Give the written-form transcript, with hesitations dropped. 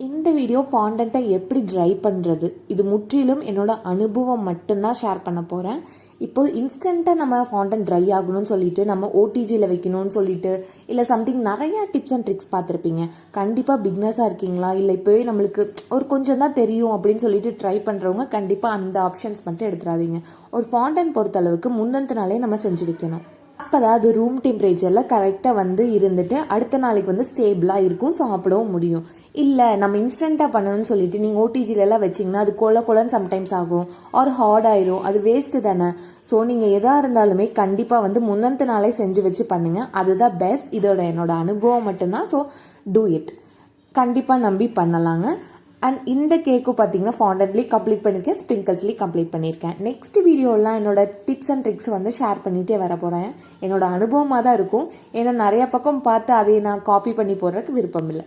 இந்த வீடியோ ஃபாண்டண்ட்டை எப்படி ட்ரை பண்ணுறது, இது முற்றிலும் என்னோட அனுபவம் மட்டும்தான் ஷேர் பண்ண போகிறேன். இப்போ இன்ஸ்டண்ட்டாக நம்ம ஃபாண்டன்ட் ட்ரை ஆகணும்னு சொல்லிட்டு நம்ம ஓடிஜியில் வைக்கணும்னு சொல்லிட்டு இல்லை சம்திங் நிறையா டிப்ஸ் அண்ட் ட்ரிக்ஸ் பார்த்துருப்பீங்க. கண்டிப்பாக பிக்னஸாக இருக்கீங்களா, இல்லை இப்போவே நம்மளுக்கு ஒரு கொஞ்சம் தான் தெரியும் அப்படின்னு சொல்லிட்டு ட்ரை பண்ணுறவங்க கண்டிப்பாக அந்த ஆப்ஷன்ஸ் மட்டும் எடுத்துடாதீங்க. ஒரு ஃபாண்டன்ட் பொறுத்தளவுக்கு முந்தனத்து நாளே நம்ம செஞ்சு வைக்கணும். அப்போ தான் அது ரூம் டெம்பரேச்சரில் கரெக்டாக இருந்துட்டு அடுத்த நாளைக்கு ஸ்டேபிளாக இருக்கும், சாப்பிடவும் முடியும். இல்லை நம்ம இன்ஸ்டண்ட்டாக பண்ணணும்னு சொல்லிட்டு நீங்கள் ஓடிஜிலெலாம் வச்சிங்கன்னா அது கொலன்னு சம்டைம்ஸ் ஆகும், ஆர் ஹார்ட் ஆயிரும், அது வேஸ்ட்டு தானே. ஸோ நீங்கள் எதாக இருந்தாலுமே கண்டிப்பாக முன்னத்து நாளே செஞ்சு வச்சு பண்ணுங்கள், அதுதான் பெஸ்ட். என்னோட அனுபவம் மட்டும்தான். ஸோ டூ இட், கண்டிப்பாக நம்பி பண்ணலாங்க. அண்ட் இந்த கேக்கும் பார்த்தீங்கன்னா ஃபாண்டன்ட்லேயும் கம்ப்ளீட் பண்ணியிருக்கேன், ஸ்ப்ரிங்கிள்ஸ்லேயும் கம்ப்ளீட் பண்ணியிருக்கேன். நெக்ஸ்ட் வீடியோலாம் என்னோட டிப்ஸ் அண்ட் ட்ரிக்ஸ் ஷேர் பண்ணிகிட்டே வர போகிறேன். என்னோட அனுபவமாக தான் இருக்கும், ஏன்னா நிறையா பக்கம் பார்த்து அதை நான் காப்பி பண்ணி போடுறதுக்கு விருப்பம் இல்லை.